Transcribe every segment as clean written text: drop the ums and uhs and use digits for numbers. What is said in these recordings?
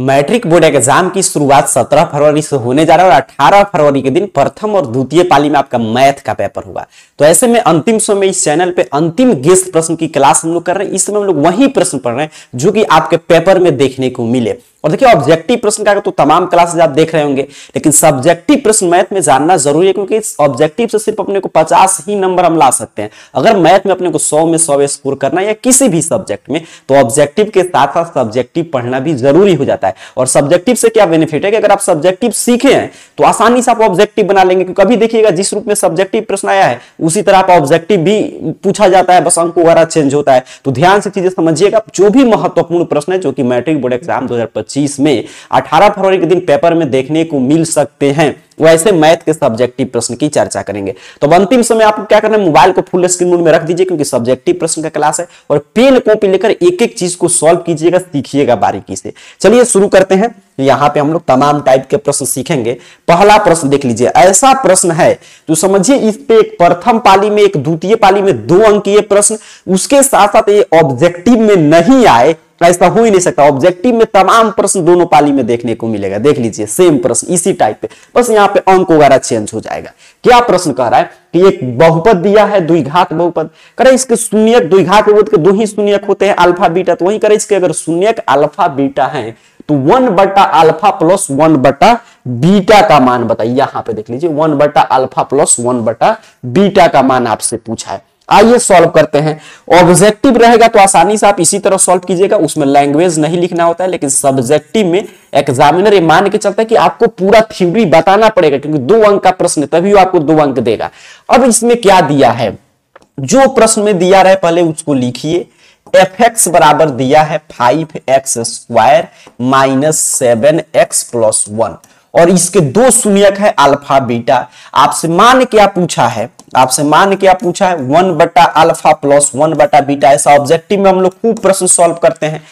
Matric board exam की शुरुआत 17 फरवरी से होने जा रहा है और 18 फरवरी के दिन प्रथम और द्वितीय पाली में आपका मैथ का पेपर होगा। तो ऐसे में अंतिम समय इस चैनल पे अंतिम गेस्ट प्रश्न की क्लास हम लोग कर रहे हैं। इस समय हम लोग वही प्रश्न पढ़ रहे हैं जो कि आपके पेपर में देखने को मिले। और देखिए ऑब्जेक्टिव प्रश्न का तो तमाम क्लासेस आप देख रहे होंगे, लेकिन सब्जेक्टिव प्रश्न मैथ में जानना जरूरी है, क्योंकि इस ऑब्जेक्टिव से सिर्फ अपने को 50 ही नंबर हम ला सकते हैं। अगर मैथ में अपने को 100 में 100 स्कोर करना है या किसी भी सब्जेक्ट में, तो ऑब्जेक्टिव के साथ साथ सब्जेक्टिव पढ़ना भी जरूरी हो जाता है। और सब्जेक्टिव से क्या बेनिफिट है कि अगर आप सब्जेक्टिव सीखे हैं तो आसानी से आप ऑब्जेक्टिव बना लेंगे, क्योंकि कभी देखिएगा जिस रूप में सब्जेक्टिव प्रश्न आया है उसी तरह आप ऑब्जेक्टिव भी पूछा जाता है, बस अंक वगैरह चेंज होता है। तो ध्यान से चीजें समझिएगा। जो भी महत्वपूर्ण प्रश्न है जो कि मैट्रिक बोर्ड एग्जाम 2025 में 18 फरवरी के दिन पेपर में देखने को मिल सकते हैं, वैसे मैथ के सब्जेक्टिव प्रश्न की चर्चा करेंगे। तो अंतिम समय आपको क्या करना है, मोबाइल को फुल स्क्रीन मोड में रख दीजिए, क्योंकि सब्जेक्टिव प्रश्न का क्लास है, और पेन कॉपी लेकर एक एक चीज को सॉल्व कीजिएगा, सीखिएगा बारीकी से। चलिए शुरू करते हैं। यहां पे हम लोग तमाम टाइप के प्रश्न सीखेंगे। पहला प्रश्न देख लीजिए, ऐसा प्रश्न है जो समझिए इस पे एक प्रथम पाली में एक द्वितीय पाली में 2 अंकीय प्रश्न, उसके साथ साथ ये ऑब्जेक्टिव में नहीं आए, ऐसा हो ही नहीं सकता। ऑब्जेक्टिव में तमाम प्रश्न दोनों पाली में देखने को मिलेगा। देख लीजिए सेम प्रश्न इसी टाइप पे, बस यहाँ पे अंक वगैरह चेंज हो जाएगा। क्या प्रश्न कह रहा है कि एक बहुपद दिया है, द्विघात बहुपद, करे इसके शून्यक, द्विघात बहुपद के 2 ही शून्यक होते हैं, अल्फा बीटा। तो वही करे इसके अगर शून्यक अल्फा बीटा है तो 1 बटा अल्फा प्लस 1 बटा बीटा का मान बताइए। यहां पे देख लीजिए 1 बटा अल्फा प्लस 1 बटा बीटा का मान आपसे पूछा है। आइए सॉल्व करते हैं। ऑब्जेक्टिव रहेगा तो आसानी से आप इसी तरह सॉल्व कीजिएगा, उसमें लैंग्वेज नहीं लिखना होता है। लेकिन सब्जेक्टिव में एग्जामिनर ये मान के चलता है कि आपको पूरा थ्योरी बताना पड़ेगा, क्योंकि 2 अंक का प्रश्न है, तभी वो आपको 2 अंक देगा। अब इसमें क्या दिया है, जो प्रश्न में दिया रहे पहले उसको लिखिए। fx बराबर दिया है 5x square minus 7x plus 1, और इसके 2 शून्यक है अल्फा बीटा। आपसे मान क्या पूछा है, आपसे मान क्या पूछा है, 1 बटा अल्फा प्लस 1 बटा बीटा। ऐसा ऑब्जेक्टिव में हम लोग खूब प्रश्न सॉल्व करते हैं।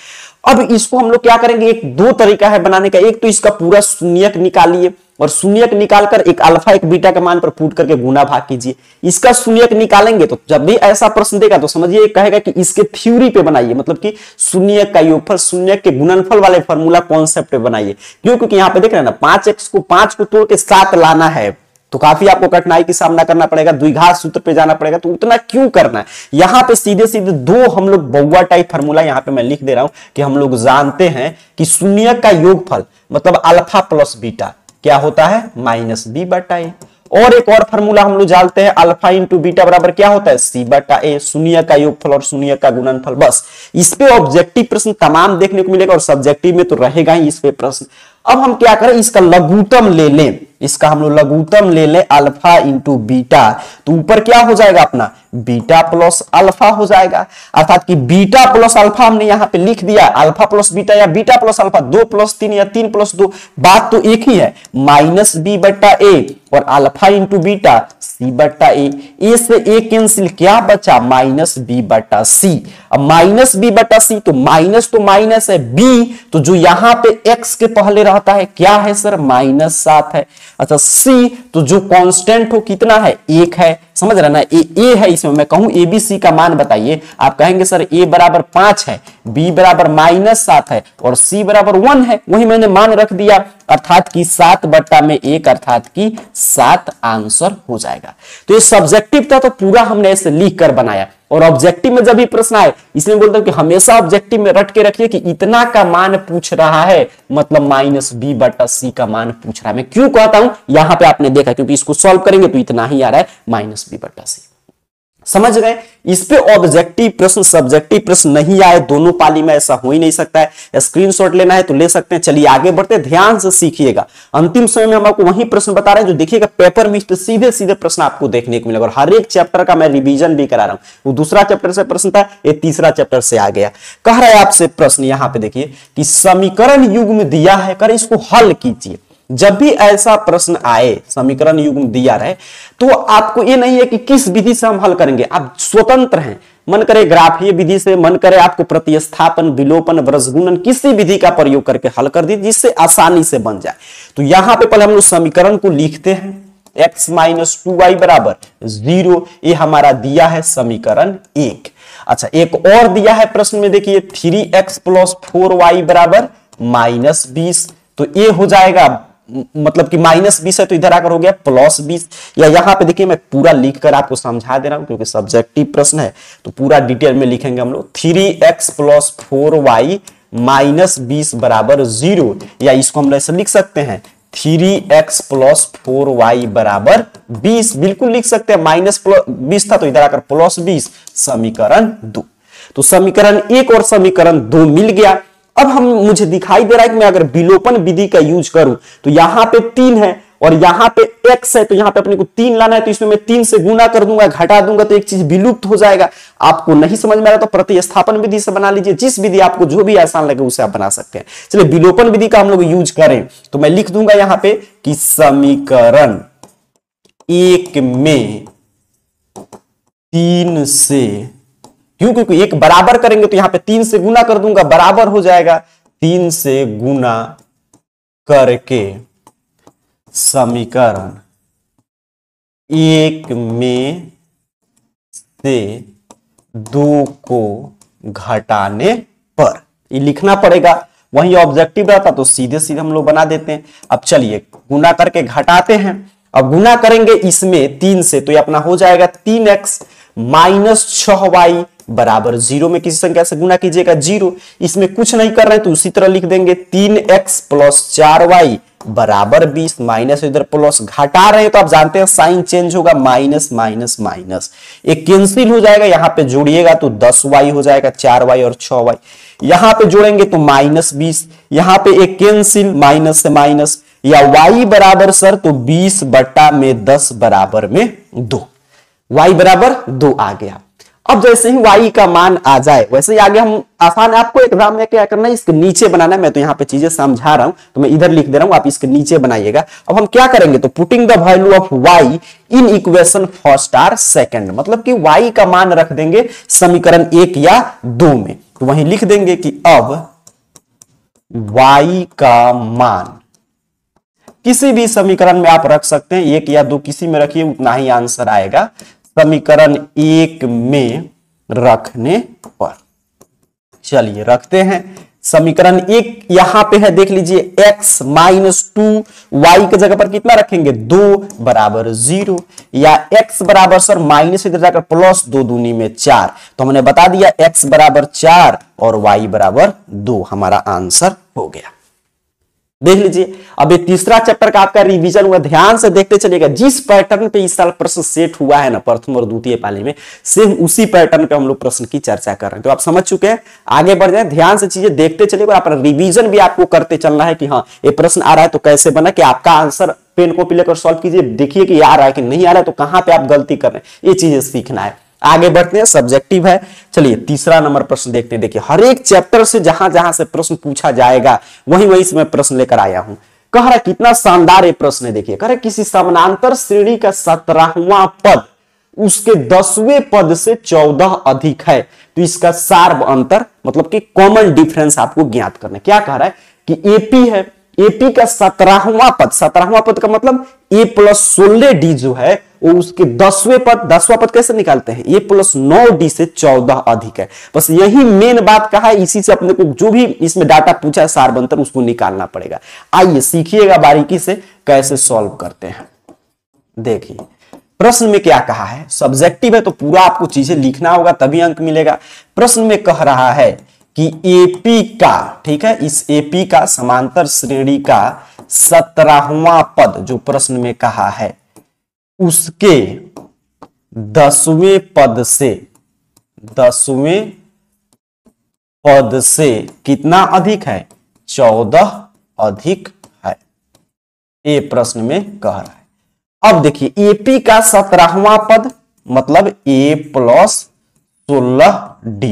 अब इसको हम लोग क्या करेंगे, एक 2 तरीका है बनाने का। एक तो इसका पूरा शून्यक निकालिए, और शून्यक निकालकर एक अल्फा एक बीटा के मान पर पुट करके गुना भाग कीजिए। इसका शून्यक निकालेंगे तो जब भी ऐसा प्रश्न देगा तो समझिए कहेगा कि इसके थ्योरी पे बनाइए, मतलब कि शून्यक का योगफल, शून्यक के गुणनफल वाले फॉर्मूला कॉन्सेप्ट पे बनाइए। क्यों, क्योंकि यहाँ पे देख रहे हैं ना, 5x को 5 को तोड़ के 7 लाना है तो काफी आपको कठिनाई की सामना करना पड़ेगा, द्विघात सूत्र पे जाना पड़ेगा। तो उतना क्यों करना है, यहां पे सीधे सीधे 2 हम लोग बउआ टाइप फार्मूला यहां पे मैं लिख दे रहा हूं कि हम लोग जानते हैं कि शून्यक का योगफल मतलब अल्फा प्लस बीटा क्या होता है, माइनस बी बटा ए। और एक और फार्मूला हम लोग जानते हैं, अल्फा इंटू बीटा बराबर क्या होता है, सी बटा ए। शून्य का योगफल और शून्य का गुणनफल। बस इस पे ऑब्जेक्टिव प्रश्न तमाम देखने को मिलेगा, और सब्जेक्टिव में तो रहेगा ही इस पे प्रश्न। अब हम क्या करें, इसका लघुत्तम ले लें, इसका हम लोग लघुत्तम ले लें अल्फा इंटू बीटा, तो ऊपर क्या हो जाएगा अपना, बीटा प्लस अल्फा हो जाएगा। अर्थात कि बीटा प्लस अल्फा हमने यहां पे लिख दिया, अल्फा प्लस बीटा या बीटा प्लस अल्फा, 2 प्लस 3 या 3 प्लस 2, बात तो एक ही है, माइनस बी बटा ए और अल्फा इंटू बीटा सी बटा ए। ए से ए कैंसिल, क्या बचा, माइनस बी बटा सी। अब माइनस बी बटा सी, तो माइनस है, बी तो जो यहां पे एक्स के पहले रहता है क्या है सर, -7 है। अच्छा सी तो जो कांस्टेंट हो कितना है, 1 है। समझ रहे ना, ए है, इसमें मैं कहूं ए बी सी का मान बताइए, आप कहेंगे सर ए बराबर 5 है, बी बराबर -7 है और सी बराबर 1 है। वही मैंने मान रख दिया, अर्थात कि 7 बट्टा में 1 अर्थात कि 7 आंसर हो जाएगा। तो ये सब्जेक्टिव था तो पूरा हमने ऐसे लिख कर बनाया। और ऑब्जेक्टिव में जब भी प्रश्न आए, इसलिए बोलता हूं कि हमेशा ऑब्जेक्टिव में रट के रखिए कि इतना का मान पूछ रहा है, मतलब माइनस बी बटा सी का मान पूछ रहा है। मैं क्यों कहता हूं, यहां पे आपने देखा, क्योंकि इसको सॉल्व करेंगे तो इतना ही आ रहा है, माइनस बी बटा सी। समझ गए, इस पे ऑब्जेक्टिव प्रश्न सब्जेक्टिव प्रश्न नहीं आए दोनों पाली में, ऐसा हो ही नहीं सकता है। स्क्रीनशॉट लेना है तो ले सकते हैं। चलिए आगे बढ़ते, ध्यान से सीखिएगा। अंतिम समय में हम आपको वही प्रश्न बता रहे हैं जो देखिएगा पेपर में, इस पे सीधे सीधे प्रश्न आपको देखने को मिलेगा। और हर एक चैप्टर का मैं रिवीजन भी करा रहा हूं। वो दूसरा चैप्टर से प्रश्न था, ये तीसरा चैप्टर से आ गया। कह रहा है आपसे प्रश्न, यहां पे देखिए कि समीकरण युग्म दिया है, कर इसको हल कीजिए। जब भी ऐसा प्रश्न आए, समीकरण युग्म दिया रहे, तो आपको ये नहीं है कि किस विधि से हम हल करेंगे, आप स्वतंत्र हैं। मन करे ग्राफीय विधि से, मन करे आपको प्रतिस्थापन, विलोपन, वृषगुणन, किसी विधि का प्रयोग करके हल कर दीजिए जिससे आसानी से बन जाए। तो यहां पे पहले हम लोग समीकरण को लिखते हैं, x माइनस 2y बराबर 0, ये हमारा दिया है समीकरण 1। अच्छा एक और दिया है प्रश्न में, देखिए 3x प्लस 4y बराबर -20, तो ये हो जाएगा मतलब कि -20 है तो इधर आकर हो गया +20। या यहां पे देखिए मैं पूरा लिख कर आपको समझा दे रहा हूं क्योंकि सब्जेक्टिव प्रश्न है तो पूरा डिटेल में लिखेंगे हम लोग। 3x + 4y - 20 = 0, या इसको हम ऐसे लिख सकते हैं 3x + 4y = 20, बिल्कुल लिख सकते हैं। -20 था तो इधर आकर +20, समीकरण 2। तो समीकरण 1 और समीकरण 2 मिल गया। अब मुझे दिखाई दे रहा है कि मैं अगर विलोपन विधि का यूज करूं तो यहां पे 3 है और यहां पे x है, तो यहां पे अपने को 3 लाना है, तो इसमें मैं 3 से गुना कर दूंगा, घटा दूंगा तो एक चीज विलुप्त हो जाएगा। आपको नहीं समझ में आ रहा तो प्रतिस्थापन विधि से बना लीजिए, जिस विधि आपको जो भी आसान लगे उसे आप बना सकते हैं। चलिए विलोपन विधि का हम लोग यूज करें तो मैं लिख दूंगा यहां पे कि समीकरण 1 में 3 से, क्यों, क्योंकि एक बराबर करेंगे तो यहां पे 3 से गुना कर दूंगा, बराबर हो जाएगा। 3 से गुना करके समीकरण 1 में से 2 को घटाने पर, ये लिखना पड़ेगा, वही ऑब्जेक्टिव रहता तो सीधे सीधे हम लोग बना देते हैं। अब चलिए गुना करके घटाते हैं। अब गुना करेंगे इसमें 3 से तो ये अपना हो जाएगा 3x - 6y = 0 में किसी संख्या से गुना कीजिएगा 0। इसमें कुछ नहीं कर रहे हैं तो उसी तरह लिख देंगे 3x + 4y = 20, माइनस इधर प्लस, घटा रहे हैं तो आप जानते हैं साइन चेंज होगा, माइनस माइनस माइनस, एक कैंसिल हो जाएगा, यहां पे जोड़िएगा तो 10y हो जाएगा, 4y और 6y, यहां पे जोड़ेंगे तो -20, यहां पे एक कैंसिल, माइनस से माइनस, या y बराबर सर तो 20/10 बराबर में 2, y बराबर 2 आ गया। अब जैसे ही y का मान आ जाए वैसे ही आगे हम आसान है, आपको एग्जाम में क्या करना है, इसके नीचे बनाना है। मैं तो यहाँ पे चीजें समझा रहा हूं तो मैं इधर लिख दे रहा हूं, आप इसके नीचे बनाइएगा। अब हम क्या करेंगे तो putting the value of y in equation first और सेकंड, मतलब कि y का मान रख देंगे समीकरण 1 या 2 में, तो वहीं लिख देंगे कि अब y का मान किसी भी समीकरण में आप रख सकते हैं, 1 या 2 किसी में रखिए उतना ही आंसर आएगा। समीकरण 1 में रखने पर, चलिए रखते हैं। समीकरण 1 यहां पे है, देख लीजिए x - 2y की जगह पर कितना रखेंगे 2 = 0, या x बराबर सर माइनस इधर जाकर प्लस 2 दूनी में 4, तो हमने बता दिया x बराबर 4 और y बराबर 2, हमारा आंसर हो गया। देख लीजिए अब ये तीसरा चैप्टर का आपका रिवीजन हुआ, ध्यान से देखते चलिएगा। जिस पैटर्न पे इस साल प्रश्न सेट हुआ है ना प्रथम और द्वितीय पाली में, सेम उसी पैटर्न पे हम लोग प्रश्न की चर्चा कर रहे हैं, तो आप समझ चुके हैं। आगे बढ़ जाए, ध्यान से चीजें देखते चलिएगा, अपना रिवीजन भी आपको करते चलना है कि हाँ ये प्रश्न आ रहा है तो कैसे बना, कि आपका आंसर पेन कॉपी लेकर सॉल्व कीजिए, देखिए कि आ रहा है कि नहीं आ रहा है, तो कहां पे आप गलती कर रहे हैं, ये चीजें सीखना है। आगे बढ़ते हैं, सब्जेक्टिव है। चलिए तीसरा नंबर प्रश्न देखते हैं। देखिए हर एक चैप्टर से जहां जहां से प्रश्न पूछा जाएगा वहीं वहीं से मैं प्रश्न लेकर आया हूं। कह रहा कितना शानदार ये प्रश्न है, देखिए कह रहा किसी समानांतर श्रेणी का 17वां पद उसके 10वें पद से 14 अधिक है, तो इसका सार्व अंतर मतलब कि कॉमन डिफरेंस आपको ज्ञात करना है। क्या कह रहा है कि एपी है, एपी का 17वां पद, 17वां पद का मतलब a + 16d जो है वो उसके 10वें पद, 10वां पद कैसे निकालते हैं, a + 9d से 14 अधिक है। बस यही मेन बात कहा है, इसी से अपने को जो भी इसमें डाटा पूछा है सार्व अंतर उसको निकालना पड़ेगा। आइए सीखिएगा बारीकी से कैसे सॉल्व करते हैं। देखिए प्रश्न में क्या कहा है, सब्जेक्टिव है तो पूरा आपको चीजें लिखना होगा तभी अंक मिलेगा। प्रश्न में कह रहा है कि एपी का, ठीक है, इस एपी का समांतर श्रेणी का 17वां पद जो प्रश्न में कहा है उसके 10वें पद से कितना अधिक है, 14 अधिक है, ये प्रश्न में कह रहा है। अब देखिए एपी का 17वां पद मतलब a + 16d,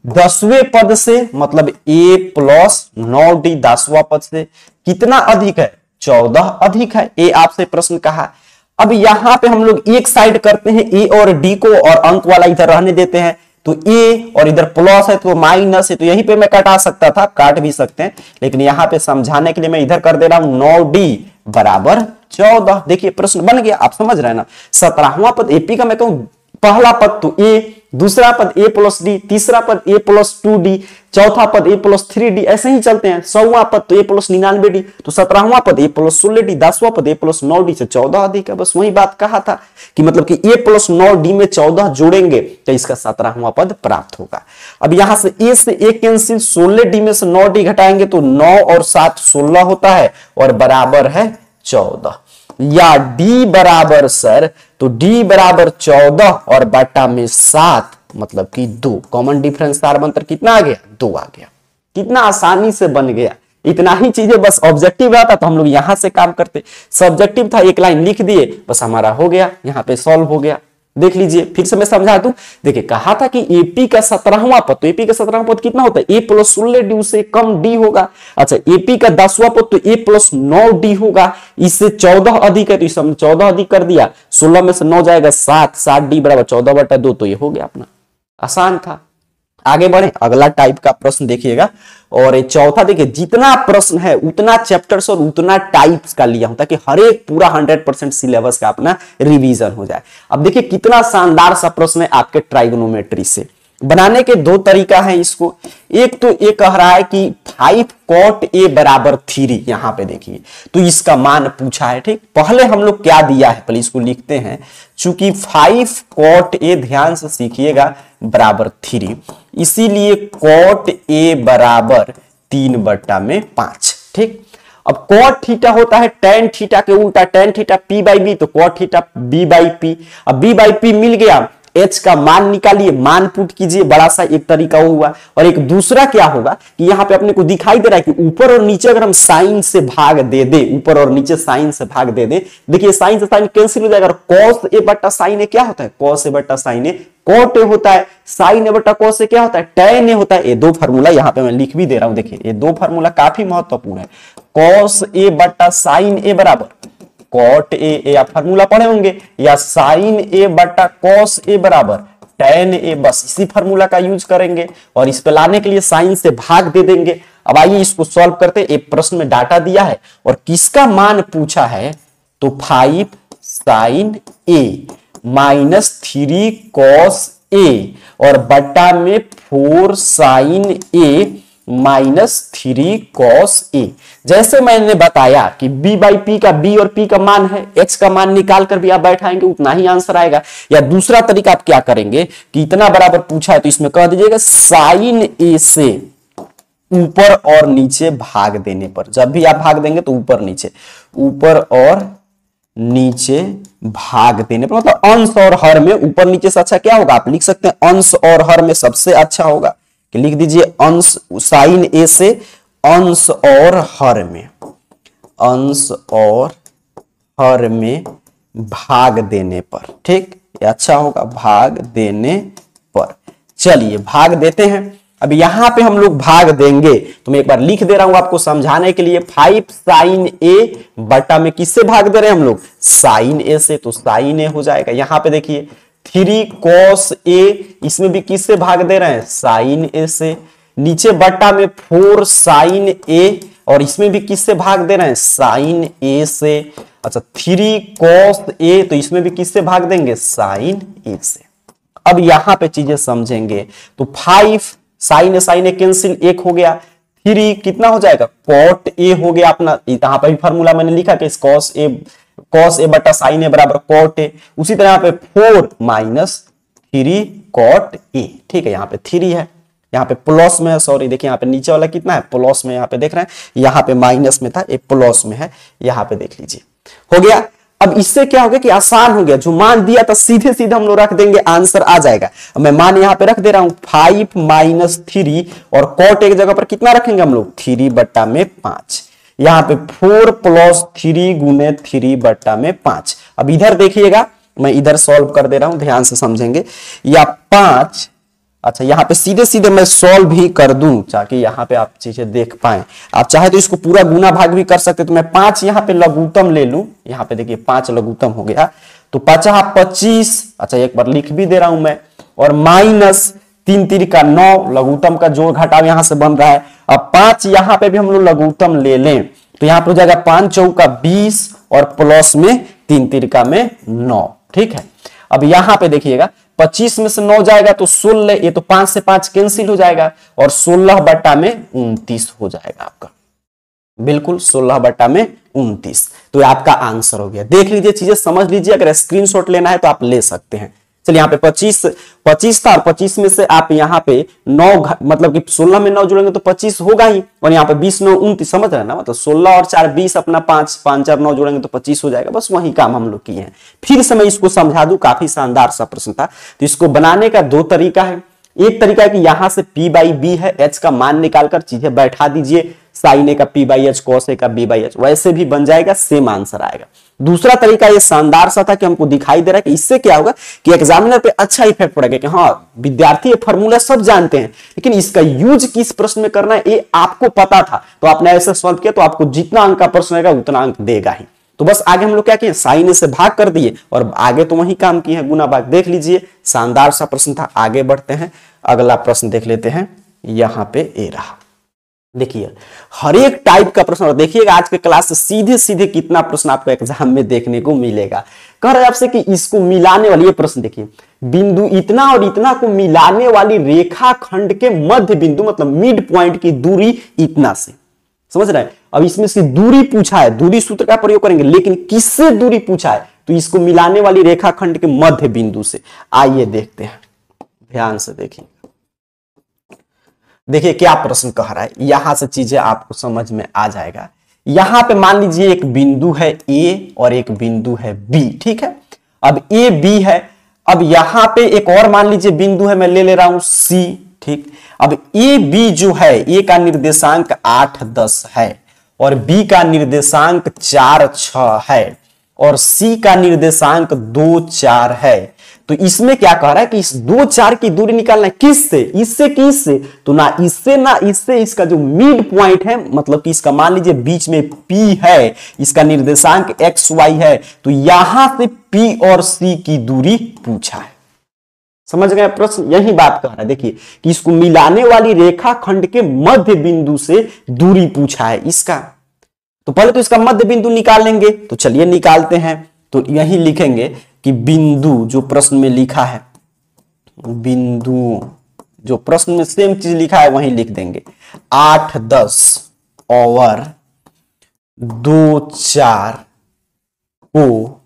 10वें पद से मतलब a + 9d 10वां पद से कितना अधिक है, 14 अधिक है, ये आपसे प्रश्न कहा। अब यहां पे हम लोग एक साइड करते हैं a और d को, और अंक वाला इधर रहने देते हैं, तो a और इधर प्लस है तो माइनस है, तो यहीं पे मैं काटा सकता था, काट भी सकते हैं, लेकिन यहां पे समझाने के लिए मैं इधर कर दे रहा हूं 9d = 14। देखिए प्रश्न बन गया, आप समझ रहे हैं ना। 17वां पद एपी का मैं कहूं पहला पद तो a, दूसरा पद a प्लस डी, तीसरा पद a प्लस 2d, चौथा पद a प्लस 3d, ऐसे ही चलते हैं। 100वां पद तो a प्लस 99d, तो 17वां पद a प्लस 16d, 10वां पद a प्लस 9d से 14 अधिक है। बस वही बात कहा था कि मतलब कि a प्लस 9d में 14 जोड़ेंगे तो इसका 17वां पद प्राप्त होगा। अब यहां से a से a कैंसिल, 16d में से 9d घटाएंगे तो 9 और 7 16 होता है और बराबर है 14। या d बराबर सर, तो d बराबर 14 और बटा में 7 मतलब कि 2। कॉमन डिफरेंस सार्वंतर कितना आ गया? 2 आ गया। कितना आसानी से बन गया। इतना ही चीजें, बस ऑब्जेक्टिव रहता तो हम लोग यहां से काम करते, सब्जेक्टिव था एक लाइन लिख दिए बस हमारा हो गया, यहां पे सॉल्व हो गया। देख लीजिए फिर से मैं समझा दूं। देखिए कहा था कि एपी का 17वां पद, तो एपी का 17वां पद कितना होता है? a प्लस 16d से कम d होगा। अच्छा एपी का 10वां पद तो a प्लस 9d होगा, इससे 14 अधिक है तो इसे हमने 14 अधिक कर दिया। 16 में से 9 जाएगा 7, 7d बराबर 14/2, तो ये हो गया अपना। आसान था। आगे बढ़े, अगला टाइप का प्रश्न देखिएगा। और ये चौथा, देखिए जितना प्रश्न है उतना चैप्टर्स और उतना टाइप्स का लिया हूं ताकि हर एक पूरा 100% सिलेबस का अपना रिवीजन हो जाए। अब देखिए कितना शानदार सा प्रश्न है आपके ट्राइगोनोमेट्री से। बनाने के दो तरीका है इसको। एक तो ये कह रहा है कि 5 cot a बराबर 3, यहां पे देखिए तो इसका मान पूछा है। ठीक, पहले हम लोग क्या दिया है पहले इसको लिखते हैं। चूंकि 5 cot a, ध्यान से सीखिएगा, बराबर 3, इसीलिए cot a बराबर 3/5। ठीक, अब cot थीटा होता है tan थीटा के उल्टा, tan थीटा p/b, तो cot थीटा b/p। अब b/p मिल गया, h का मान निकालिए, मान पुट कीजिए, बड़ा सा एक तरीका हुआ। और एक दूसरा क्या होगा कि यहां पे अपने को दिखाई दे रहा है कि ऊपर और नीचे अगर हम साइन से भाग दे दे, ऊपर और नीचे साइन से भाग दे दे, देखिए साइन से साइन कैंसिल हो जाएगा। cos a बटा साइन ए क्या होता है? cos a बटा साइन ए cot a होता है, साइन ए बटा cos a क्या होता है? tan a होता है। ये दो फार्मूला यहां पे मैं लिख भी दे रहा हूं, देखिए ये दो फार्मूला काफी महत्वपूर्ण है। cos a बटा साइन ए बराबर cot a, या फार्मूला पढ़े होंगे, या साइन a बटा cos a बराबर tan a, बस इसी फार्मूला का यूज करेंगे और इस पे लाने के लिए साइन से भाग दे देंगे। अब आइए इसको सॉल्व करते। एक प्रश्न में डाटा दिया है और किसका मान पूछा है, तो 5 sin a minus 3 cos a और बटा में 4 sin a minus 3 cos a। जैसे मैंने बताया कि b/p का b और p का मान है, h का मान निकाल कर भी आप बैठाएंगे उतना ही आंसर आएगा। या दूसरा तरीका आप क्या करेंगे कि इतना बराबर पूछा है तो इसमें कह दीजिएगा sin a से ऊपर और नीचे भाग देने पर, जब भी आप भाग देंगे तो ऊपर नीचे, ऊपर और नीचे भाग देने पर, मतलब अंश और हर में ऊपर नीचे से अच्छा क्या होगा, आप लिख सकते हैं अंश और हर में सबसे अच्छा होगा कि लिख दीजिए अंश, साइन ए से अंश और हर में, अंश और हर में भाग देने पर। ठीक, ये अच्छा होगा, भाग देने पर। चलिए भाग देते हैं। अब यहां पे हम लोग भाग देंगे तो मैं एक बार लिख दे रहा हूं आपको समझाने के लिए। 5 sin a बटा में किससे भाग दे रहे हैं हम लोग? sin a से, तो sin a हो जाएगा। यहां पे देखिए 3 cos a, इसमें भी किससे भाग दे रहे हैं? sin a से। नीचे बटा में 4 sin a और इसमें भी किससे भाग दे रहे हैं? sin a से। अच्छा 3 cos a, तो इसमें भी किससे भाग देंगे? sin a से। अब यहां पे चीजें समझेंगे तो 5 sin a कैंसिल, 1 हो गया। 3 कितना हो जाएगा? cot a हो गया अपना। यहां पर भी फार्मूला मैंने लिखा कि cos a बटा sin a बराबर cot a। उसी तरह यहाँ पे 4 माइनस 3 cot a। ठीक है, यहाँ पे 3 है, यहाँ पे प्लस में है, सॉरी देखिए यहाँ पे नीचे वाला कितना है? प्लस में, यहाँ पे देख रहे हैं, यहाँ पे माइनस में था, ये प्लस में है, यहाँ पे देख लीजिए हो गया। अब इससे क्या हो गया कि आसान हो गया, जो मान दिया था सीधे सीधे हम लोग रख देंगे, आंसर आ जाएगा। अब मैं मान यहाँ पे रख दे रहा हूं 5 माइनस 3 और cot एक जगह पर कितना रखेंगे हम लोग? 3/5। यहाँ पे 4 प्लस 3 गुने 3/5। अब इधर देखिएगा, मैं इधर सॉल्व कर दे रहा हूं, ध्यान से समझेंगे। या 5, अच्छा यहाँ पे सीधे सीधे मैं सॉल्व भी कर दूं ताकि यहाँ पे आप चीजें देख पाए। आप चाहे तो इसको पूरा गुना भाग भी कर सकते, तो मैं 5 यहाँ पे लघुत्तम ले लूं। यहाँ पे देखिए 5 लघुत्तम हो गया, तो 5 25। अच्छा एक बार लिख भी दे रहा हूं मैं, और माइनस 3 3 का 9, लघुत्तम का जोड़ घटाव यहां से बन रहा है। अब 5 यहाँ पे भी हम लोग लघुत्तम ले लें तो यहाँ पे हो जाएगा 5 चौका 20 और प्लस में 3 3 का में 9। ठीक है, अब यहां पे देखिएगा 25 में से 9 जाएगा तो 16, ये तो 5 से 5 कैंसिल हो जाएगा और 16 बटा में 29 हो जाएगा आपका, बिल्कुल 16 बटा में 29। तो ये आपका आंसर हो गया। देख लीजिए, चीजें समझ लीजिए, अगर स्क्रीनशॉट लेना है तो आप ले सकते हैं। चलिए यहाँ पे 25 था और 25 में से आप यहाँ पे 9 मतलब कि 16 में 9 जोड़ेंगे तो 25 होगा ही, और यहाँ पे 20 9 29, समझ रहे हैं ना, मतलब 16 और 4 20 अपना 5 5 4 9 जोड़ेंगे तो 25 हो जाएगा। बस वही काम हम लोग किए हैं। फिर से मैं इसको समझा दूं, काफी शानदार सा प्रश्न था। तो इसको बनाने का 2 तरीका है। एक तरीका है कि यहां से p बाई बी है, h का मान निकालकर चीजें बैठा दीजिए, साइन ए का p by H, cos A का b बाई एच, वैसे भी बन जाएगा, सेम आंसर आएगा। दूसरा तरीका ये शानदार सा था कि हमको दिखाई दे रहा है कि इससे क्या होगा कि एग्जामिनर पे अच्छा इफेक्ट पड़ेगा कि हाँ विद्यार्थी ये फॉर्मूला सब जानते हैं, लेकिन इसका यूज किस प्रश्न में करना है ये आपको पता था, तो आपने ऐसे सॉल्व किया तो आपको जितना अंक का प्रश्न रहेगा उतना अंक देगा ही। तो बस आगे हम लोग क्या किए, साइन से भाग कर दिए और आगे तो वही काम किए हैं, गुना भाग। देख लीजिए, शानदार सा प्रश्न था। आगे बढ़ते हैं, अगला प्रश्न देख लेते हैं। यहां पे ए रहा, देखिए हर एक टाइप का प्रश्न, और देखिएगा आज के क्लास से सीधे सीधे कितना प्रश्न आपको एग्जाम में देखने को मिलेगा। कह रहे आपसे कि इसको मिलाने वाली, ये प्रश्न देखिए, बिंदु इतना और इतना को मिलाने वाली रेखा खंड के मध्य बिंदु मतलब मिड पॉइंट की दूरी इतना से, समझ रहे हैं। अब इसमें से दूरी पूछा है, दूरी सूत्र का प्रयोग करेंगे, लेकिन किससे दूरी पूछा है, तो इसको मिलाने वाली रेखा खंड के मध्य बिंदु से। आइए देखते हैं, ध्यान से देखिए। देखिए क्या प्रश्न कह रहा है, यहां से चीजें आपको समझ में आ जाएगा। यहां पे मान लीजिए एक बिंदु है ए और एक बिंदु है बी, ठीक है। अब ए बी है, अब यहां पे एक और मान लीजिए बिंदु है, मैं ले रहा हूं सी, ठीक। अब ए बी जो है, ए का निर्देशांक 8 10 है और बी का निर्देशांक 4 6 है और सी का निर्देशांक 2 4 है। तो इसमें क्या कह रहा है कि इस 2 4 की दूरी निकालना है, किससे, इससे कि इससे, तो ना इससे ना इससे, इसका जो मिड पॉइंट है मतलब कि इसका मान लीजिए बीच में P है, इसका निर्देशांक x y है, तो यहां से P और C की दूरी पूछा है। समझ गए प्रश्न, यही बात कह रहा है। देखिए कि इसको मिलाने वाली रेखा खंड के मध्य बिंदु से दूरी पूछा है इसका। तो पहले तो इसका मध्य बिंदु निकाल लेंगे, तो चलिए निकालते हैं। तो यही लिखेंगे कि बिंदु जो प्रश्न में लिखा है, बिंदु जो प्रश्न में सेम चीज लिखा है वही लिख देंगे, 8 10 और 2 4 को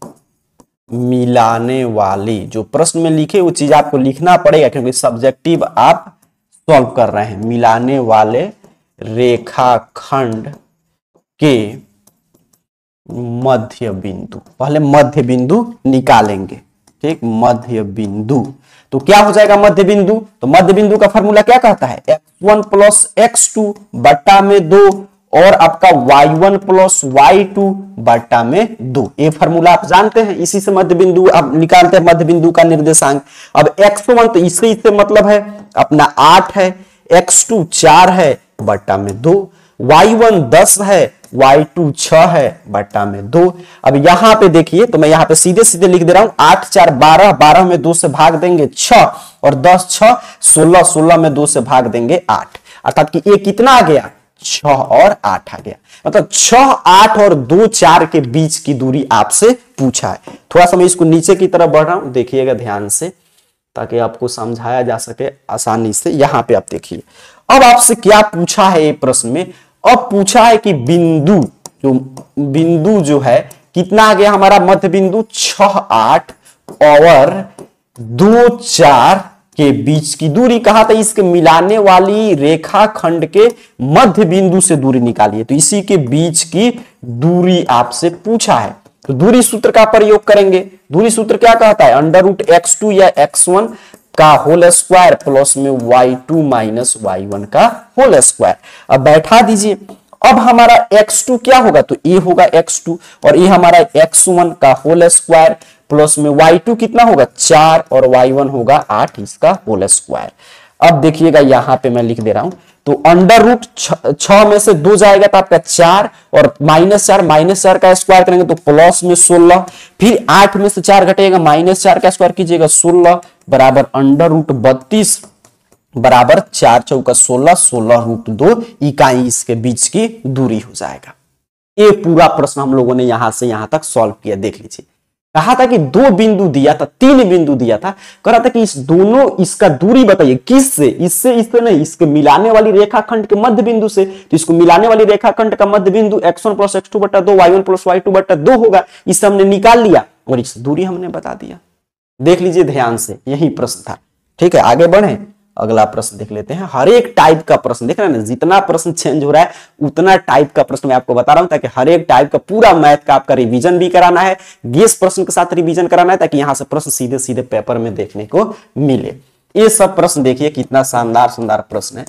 मिलाने वाली, जो प्रश्न में लिखे वो चीज आपको लिखना पड़ेगा क्योंकि सब्जेक्टिव आप सॉल्व कर रहे हैं। मिलाने वाले रेखाखंड के मध्य बिंदु, पहले मध्य बिंदु निकालेंगे, ठीक। मध्य बिंदु तो क्या हो जाएगा मध्य बिंदु, तो मध्य बिंदु का फॉर्मूला क्या कहता है, x1 प्लस x2 बट्टा में 2 और आपका y1 प्लस y2 बट्टा में 2। ये फॉर्मूला आप जानते हैं, इसी से मध्य बिंदु आप निकालते हैं, मध्य बिंदु का निर्देशांक। अब x1 तो इससे मतलब है अपना 8 है, x2 4 है बट्टा में 2, y1 10 है, y2 6 है बट्टा में 2। अब यहां पे देखिए, तो मैं यहां पे सीधे सीधे लिख दे रहा हूं, 8 4 12, 12 में 2 से भाग देंगे 6 और 10 6 16, 16 में 2 से भाग देंगे 8, अर्थात कि ये कितना आ गया, 6 और 8 आ गया। मतलब 6 8 और 2 4 के बीच की दूरी आपसे पूछा है। थोड़ा सा मैं इसको नीचे की तरफ बढ़ रहा हूं, देखिएगा ध्यान से ताकि आपको समझाया जा सके आसानी से। यहां पे आप देखिए, अब आपसे क्या पूछा है ये प्रश्न में, अब पूछा है कि बिंदु जो है कितना आ गया हमारा मध्य बिंदु, 6 8 और 2 4 के बीच की दूरी। कहा था इसके मिलाने वाली रेखा खंड के मध्य बिंदु से दूरी निकालिए, तो इसी के बीच की दूरी आपसे पूछा है। तो दूरी सूत्र का प्रयोग करेंगे। दूरी सूत्र क्या कहता है, अंडर रूट x2 या x1 का होल स्क्वायर प्लस में y2 माइनस y1 का होल स्क्वायर। अब बैठा दीजिए, अब हमारा x2 क्या होगा, तो ये होगा x2 और ये हमारा x1 का होल स्क्वायर प्लस में y2 कितना होगा 4 और y1 होगा 8, इसका होल स्क्वायर। अब देखिएगा यहां पे मैं लिख दे रहा हूं, तो अंडर रूट 6 में से 2 जाएगा तो आपका 4 और -4 का स्क्वायर करेंगे तो प्लस में 16, फिर 8 में से 4 घटेगा -4 का स्क्वायर कीजिएगा 16 बराबर अंडर रूट 32 बराबर 4 चौका 16, 16 रूट 2 इकाई इसके बीच की दूरी हो जाएगा। ये पूरा प्रश्न हम लोगों ने यहां से यहां तक सॉल्व किया, देख लीजिए। कहा था कि 2 बिंदु दिया था, 3 बिंदु दिया था, कह रहा था कि इस दोनों इसका दूरी बताइए, किससे, इससे, इससे नहीं, इसके मिलाने वाली रेखाखंड के मध्य बिंदु से। तो इसको मिलाने वाली रेखाखंड का मध्य बिंदु x1 + x2 / 2 y1 + y2 / 2 होगा। इसे हमने निकाल लिया और इस दूरी हमने बता दिया। देख लीजिए ध्यान से, यही प्रश्न था। ठीक है, आगे बढ़े, अगला प्रश्न देख लेते हैं। हर एक टाइप का प्रश्न देख रहे हैं ना, जितना प्रश्न चेंज हो रहा है उतना टाइप का प्रश्न मैं आपको बता रहा हूं, ताकि हर एक टाइप का पूरा मैथ का आपका रिवीजन भी कराना है, गेस प्रश्न के साथ रिवीजन कराना है, ताकि यहां से प्रश्न सीधे सीधे पेपर में देखने को मिले। ये सब प्रश्न देखिए कितना शानदार शानदार प्रश्न है।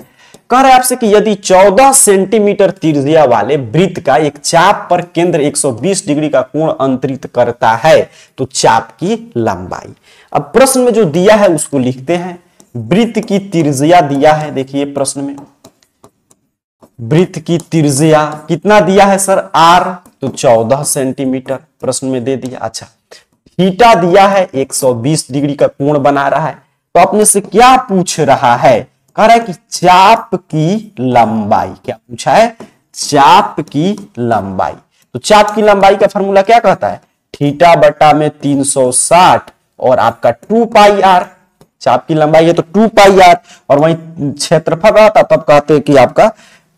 कह रहे हैं आपसे कि यदि 14 सेंटीमीटर त्रिज्या वाले वृत्त का एक चाप पर केंद्र 120 डिग्री का कोण अंतरित करता है तो चाप की लंबाई। अब प्रश्न में जो दिया है उसको लिखते हैं। वृत्त की त्रिज्या दिया है, देखिए प्रश्न में वृत्त की त्रिज्या कितना दिया है सर, r, तो 14 सेंटीमीटर प्रश्न में दे दिया। अच्छा, थीटा दिया है, 120 डिग्री का कोण बना रहा है। तो अपने से क्या पूछ रहा है, कह रहा है कि चाप की लंबाई। क्या पूछा है, चाप की लंबाई। तो चाप की लंबाई का फॉर्मूला क्या कहता है, थीटा बटा में 360 और आपका 2πr। चाप की लंबाई है तो 2πr, और वहीं क्षेत्रफल रहता तब कहते हैं कि आपका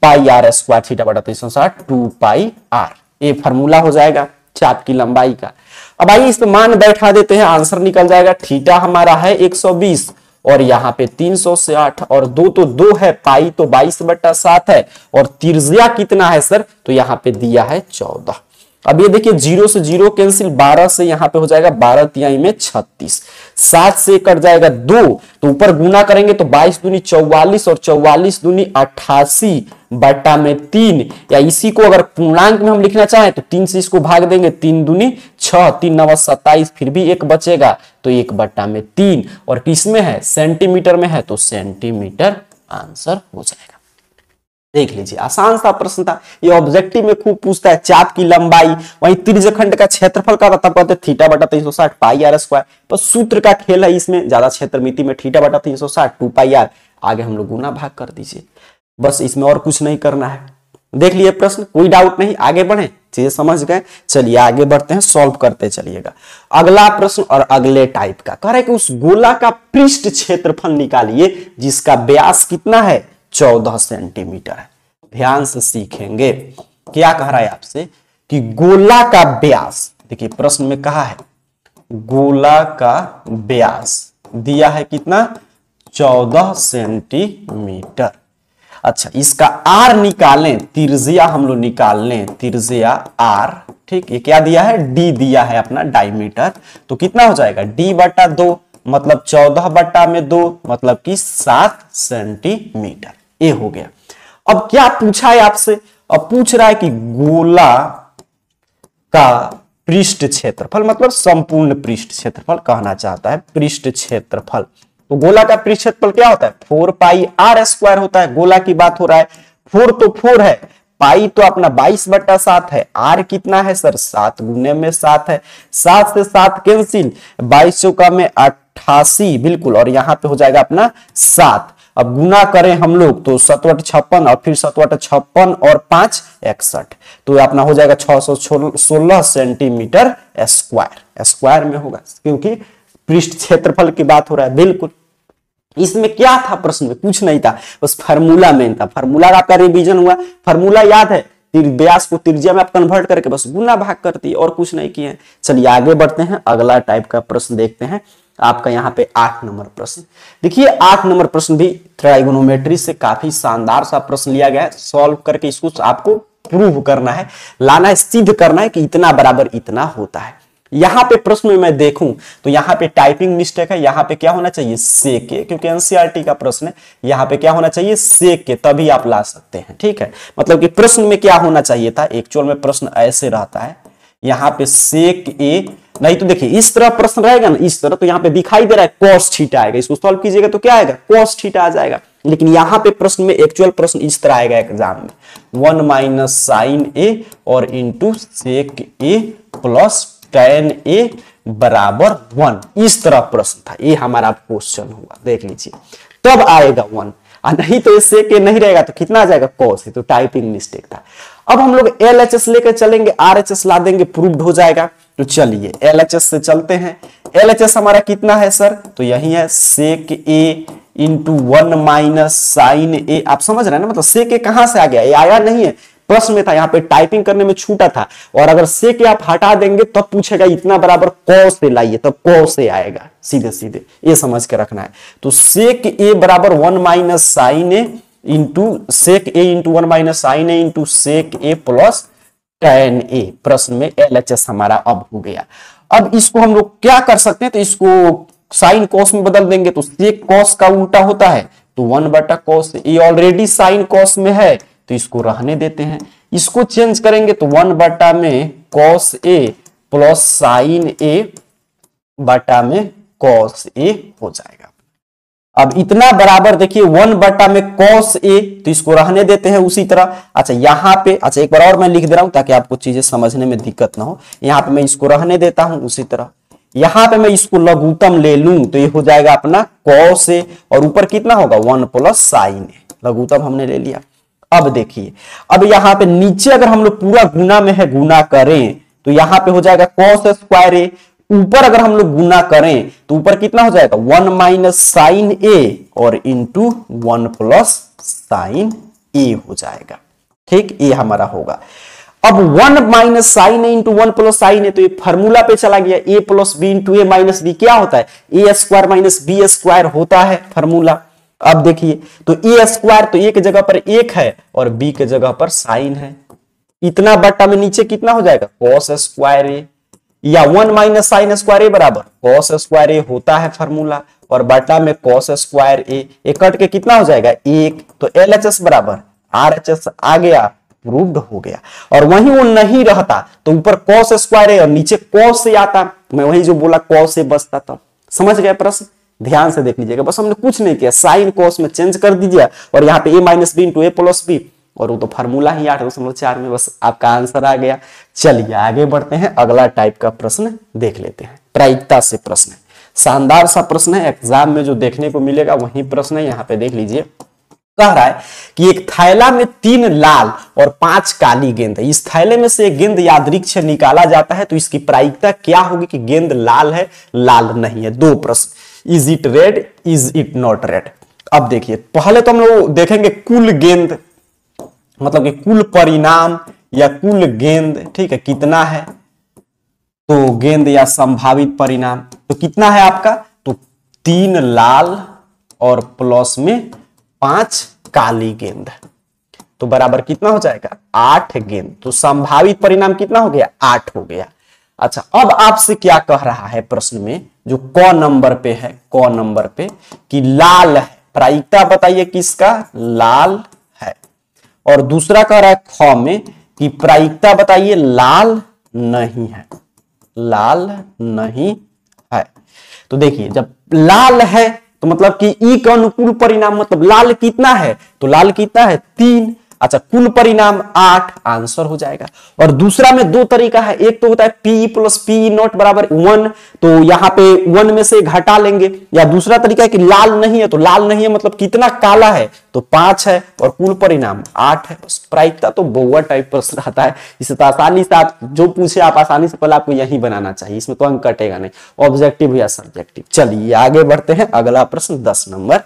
πr² थीटा बटा 360 2πr। ये फॉर्मूला हो जाएगा चाप की लंबाई का। अब आइए इस पे मान बैठा देते हैं, आंसर निकल जाएगा। थीटा हमारा है 120 और यहाँ पे 360 और 2 तो 2 है, पाई तो 22/7 है, और त्रिज्या कितना है सर, तो यहाँ पे दिया है 14। अब ये देखिए 0 से 0 कैंसिल, 12 से यहाँ पे हो जाएगा 12 तिहाई में 36, 7 से कट जाएगा 2, तो ऊपर गुना करेंगे तो 22 दूनी 44 और 44 दूनी 88 बटा में 3, या इसी को अगर पूर्णांक में हम लिखना चाहें तो 3 से इसको भाग देंगे, 3 दूनी 6, 3 9 27, फिर भी 1 बचेगा तो 1 बटा में 3, और किसमें है, सेंटीमीटर में है, तो सेंटीमीटर आंसर हो जाएगा। देख लीजिए आसान सा प्रश्न था, ये ऑब्जेक्टिव में खूब पूछता है। चाप की लंबाई, वहीं त्रिज्यखंड का क्षेत्रफल का तब कहते थीटा बटा 360 πr²। बस सूत्र का खेल है इसमें, ज्यादा क्षेत्रमिति में थीटा बटा 360 2πr, आगे हम लोग गुना भाग कर दीजिए, बस इसमें और कुछ नहीं करना है। देख लिए प्रश्न, कोई डाउट नहीं, आगे बढ़े, चीजें समझ गए। चलिए आगे बढ़ते हैं, सॉल्व करते चलिएगा। अगला प्रश्न और अगले टाइप का कह रहा है कि उस गोला का पृष्ठ क्षेत्रफल निकालिए जिसका व्यास कितना है, 14 सेंटीमीटर है। ध्यान से सीखेंगे, क्या कह रहा है आपसे कि गोला का व्यास, देखिए प्रश्न में कहा है गोला का व्यास दिया है कितना, 14 सेंटीमीटर। अच्छा, इसका r निकालें, त्रिज्या हम लोग निकाल लें, त्रिज्या r, ठीक, ये क्या दिया है, d दिया है अपना डायमीटर, तो कितना हो जाएगा, d बटा 2 मतलब 14 बटा में 2 मतलब कि 7 सेंटीमीटर। ये हो गया। अब क्या पूछा है आपसे, अब पूछ रहा है कि गोला का पृष्ठ क्षेत्रफल, मतलब संपूर्ण पृष्ठ क्षेत्रफल कहना चाहता है, पृष्ठ क्षेत्रफल। तो गोला का पृष्ठ क्षेत्रफल क्या होता है, 4πr² होता है। गोला की बात हो रहा है, 4 तो 4 है, पाई तो अपना 22/7 है, r कितना है सर, 7 गुने में 7 है, 7 से 7 कैंसिल, 22 चौका में 88 बिल्कुल, और यहां पे हो जाएगा अपना 7। अब गुना करें हम लोग तो 7 × 56 और फिर 7 × 56 और 5 61, तो अपना हो जाएगा 616 सेंटीमीटर स्क्वायर में होगा, क्योंकि पृष्ठ क्षेत्रफल की बात हो रहा है। बिल्कुल, इसमें क्या था, प्रश्न में कुछ नहीं था, बस फार्मूला मेन था। फार्मूला का आपका रिवीजन हुआ, फार्मूला याद है, व्यास को त्रिज्या में आप कन्वर्ट करके बस गुना भाग कर दिए, और कुछ नहीं किए। चलिए आगे बढ़ते हैं, अगला टाइप का प्रश्न देखते हैं। आपका यहाँ पे 8 नंबर प्रश्न देखिए, 8 नंबर प्रश्न भी ट्राइगोनोमेट्री से काफी शानदार सा प्रश्न लिया गया है। सॉल्व करके इसको आपको प्रूव करना है, लाना है, सिद्ध करना है कि इतना बराबर इतना होता है। यहां पे प्रश्न में मैं देखूं तो यहां पे टाइपिंग मिस्टेक है, यहां पे क्या होना चाहिए, सेक के, क्योंकि एनसीईआरटी का प्रश्न है, यहां पे क्या होना चाहिए, सेक के, तभी आप ला सकते हैं। ठीक है, मतलब कि प्रश्न में क्या होना चाहिए था, एक्चुअल में प्रश्न ऐसे रहता है, यहां पे सेक ए, नहीं तो देखिए इस तरह प्रश्न रहेगा ना, इस तरह, तो यहां पे दिखाई दे रहा है cos थीटा आएगा, इसको सॉल्व कीजिएगा तो क्या आएगा, cos थीटा आ जाएगा। लेकिन यहां पे प्रश्न में एक्चुअल प्रश्न इस तरह आएगा एग्जाम में, 1 - sin a और into sec a plus tan a बराबर 1, इस तरह प्रश्न था, ये हमारा क्वेश्चन हुआ, देख लीजिए तब आएगा 1, नहीं तो इससे के नहीं रहेगा तो कितना आ जाएगा, cos है, तो टाइपिंग मिस्टेक था। अब हम लोग LHS लेकर चलेंगे, RHS ला देंगे, प्रूव्ड हो जाएगा। तो चलिए LHS से चलते हैं। LHS हमारा कितना है सर, तो यही है सेक ए इंटू 1 माइनस साइन ए। आप समझ रहे हैं ना, मतलब सेक ए कहां से आ गया, ये आया नहीं है, प्रश्न में था, यहाँ पे टाइपिंग करने में छूटा था। और अगर सेक ए आप हटा देंगे तब पूछेगा इतना बराबर कॉस ए लाइए, तब कॉस ए आएगा सीधे सीधे, ये समझ के रखना है। तो सेक ए बराबर 1 minus sign A into sec A into 1 minus sign A into sec a plus tan ए। प्रश्न में LHS हमारा अब हो गया। अब इसको हम लोग क्या कर सकते हैं, तो इसको साइन कॉस में बदल देंगे, तो सेक कॉस का उल्टा होता है, तो 1 बटा कॉस। ये ऑलरेडी साइन कॉस में है तो इसको रहने देते हैं। इसको चेंज करेंगे तो 1 बटा में कॉस ए प्लस साइन ए बटा में कॉस ए हो जाएगा। अब इतना बराबर देखिए 1 बटा में कॉस ए, तो इसको रहने देते हैं उसी तरह। अच्छा यहां पे, अच्छा एक बार और मैं लिख दे रहा हूं ताकि आपको चीजें समझने में दिक्कत ना हो। यहां पे मैं इसको रहने देता हूं उसी तरह। यहां पे मैं इसको लघुत्तम ले लूं तो ये हो जाएगा अपना कॉस ए, और ऊपर कितना होगा 1 प्लस साइन ए, लघुत्तम हमने ले लिया। अब देखिए, अब यहां पे नीचे अगर हम लोग पूरा गुना में है गुना करें तो यहां पे हो जाएगा कॉस स्क्वायर ए। ऊपर अगर हम लोग गुना करें तो ऊपर कितना हो जाएगा 1 माइनस साइन ए और इंटू 1 प्लस साइन ए हो जाएगा। ठीक, ये हमारा होगा। अब 1 माइनस साइन ए इंटू 1 प्लस साइन ए, तो ये फॉर्मूला पे चला गया, ए प्लस बी इंटू ए माइनस बी क्या होता है, ए स्क्वायर माइनस बी स्क्वायर होता है फॉर्मूला। अब देखिए तो ए स्क्वायर तो ए की जगह पर 1 है और बी की जगह पर साइन है, इतना बट्टा में नीचे कितना हो जाएगा कॉस स्क्वायर ए, या 1 माइनस साइन स्क्वायर ए बराबर कॉस स्क्वायर ए होता है फॉर्मूला, और बटा में कॉस स्क्वायर ए कट के कितना हो जाएगा 1, तो LHS बराबर RHS आ गया, प्रूव्ड हो गया। और वहीं वो नहीं रहता तो ऊपर कॉस स्क्वायर ए और नीचे कॉस से आता, मैं वही जो बोला कॉस से बचता। तब समझ गए प्रश्न, ध्यान से देख लीजिएगा, बस हमने कुछ नहीं किया, साइन कॉस में चेंज कर दीजिए और यहाँ पे a minus b into a plus b, और वो तो फार्मूला ही 8.4 में, बस आपका आंसर आ गया। चलिए आगे बढ़ते हैं, अगला टाइप का प्रश्न देख लेते हैं। प्रायिकता से प्रश्न है, शानदार सा प्रश्न है, एग्जाम में जो देखने को मिलेगा वही प्रश्न है। यहाँ पे देख लीजिए, कह रहा है कि एक थैला में 3 लाल और 5 काली गेंद है, इस थैले में से एक गेंद यादृच्छिक निकाला जाता है, तो इसकी प्रायिकता क्या होगी कि गेंद लाल है लाल नहीं है। 2 प्रश्न, is it red is it not red. अब देखिए, पहले तो हम लोग देखेंगे कुल गेंद, मतलब कि कुल परिणाम या कुल गेंद, ठीक है, कितना है, तो गेंद या संभावित परिणाम तो कितना है आपका, तो 3 लाल और प्लस में 5 काली गेंद, तो बराबर कितना हो जाएगा 8 गेंद। तो संभावित परिणाम कितना हो गया 8 हो गया। अच्छा, अब आपसे क्या कह रहा है प्रश्न में, जो क नंबर पे है, क नंबर पे कि लाल है, प्रायिकता बताइए किसका, लाल है। और दूसरा कह रहा है ख में कि प्रायिकता बताइए लाल नहीं है, लाल नहीं है। तो देखिए, जब लाल है तो मतलब कि ई का अनुकूल परिणाम, मतलब लाल कितना है, तो लाल कितना है 3, अच्छा कुल परिणाम 8, आंसर हो जाएगा। और दूसरा में 2 तरीका है, एक तो होता है पी प्लस पी नॉट बराबर 1, तो यहां पे 1 में से घटा लेंगे, या दूसरा तरीका है कि लाल नहीं है, तो लाल नहीं है मतलब कितना काला है, तो 5 है और कुल परिणाम 8 है। बस प्रायिकता तो बहुआ टाइप प्रश्न रहता है, इसे तो आसानी से आप जो पूछे आप आसानी से पहले आपको यही बनाना चाहिए, इसमें तो अंक कटेगा नहीं, ऑब्जेक्टिव या सब्जेक्टिव। चलिए आगे बढ़ते हैं, अगला प्रश्न 10 नंबर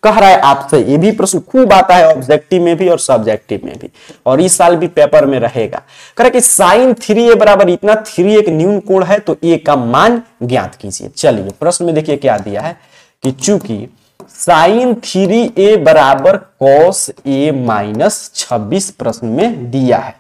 कह रहा है आपसे, ये भी प्रश्न खूब आता है ऑब्जेक्टिव में भी और सब्जेक्टिव में भी, और इस साल भी पेपर में रहेगा। कह रहा है कि साइन 3a बराबर इतना, 3 एक न्यून कोण है तो a का मान ज्ञात कीजिए। चलिए प्रश्न में देखिए क्या दिया है कि चूंकि साइन 3a बराबर कॉस a माइनस 26 प्रश्न में दिया है।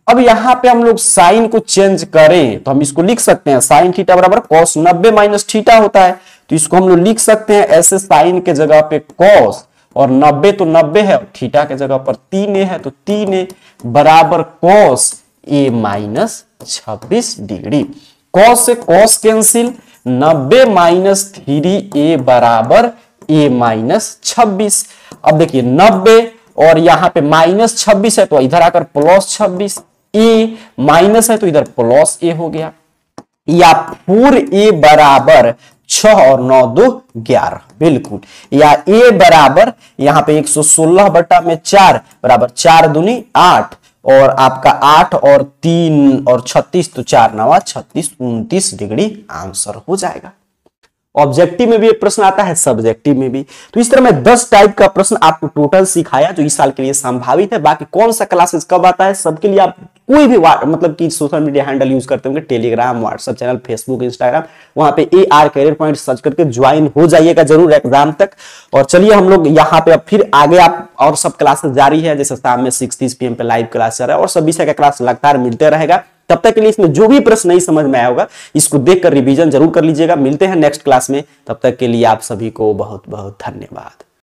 अब यहां पे हम लोग साइन को चेंज करें तो हम इसको लिख सकते हैं, साइन थीटा बराबर कॉस 90 माइनस थीटा होता है, तो इसको हम लोग लिख सकते हैं ऐसे, साइन के जगह पे कॉस और 90 तो 90 है, और थीटा के जगह पर 3a है, तो 3a बराबर cos a minus 26 degree. Cos से कॉस कैंसिल, 90 माइनस 3a बराबर a माइनस 26। अब देखिए 90 और यहां पे माइनस 26 है तो इधर आकर प्लस 26, a माइनस है तो इधर प्लस a हो गया, या 4a बराबर 6 और 9 2 11, बिल्कुल, या a बराबर यहां पे 116 बटा में 4 बराबर 4 दूनी 8 और आपका 8 और 3 और 36 तो 4 9 36 29 डिग्री आंसर हो जाएगा। ऑब्जेक्टिव में भी एक प्रश्न आता है, सब्जेक्टिव में भी। तो इस तरह मैं 10 टाइप का प्रश्न आपको टोटल सिखाया जो इस साल के लिए संभावित है। बाकी कौन सा क्लासेस कब आता है सबके लिए आप कोई भी मतलब कि सोशल मीडिया हैंडल यूज करते होंगे, Telegram, WhatsApp channel, Facebook, Instagram, वहां पे AR करियर पॉइंट सर्च करके ज्वाइन हो जाइएगा जरूर एग्जाम तक। और चलिए हम लोग यहाँ पे अब फिर आगे आप और सब क्लासेस जारी है, जैसे शाम में 6:30 PM पे लाइव क्लास चल रहा है और सब विषय का क्लास लगातार मिलते रहेगा। तब तक के लिए इसमें जो भी प्रश्न नहीं समझ में आया होगा इसको देखकर रिवीजन जरूर कर लीजिएगा। मिलते हैं नेक्स्ट क्लास में, तब तक के लिए आप सभी को बहुत बहुत धन्यवाद।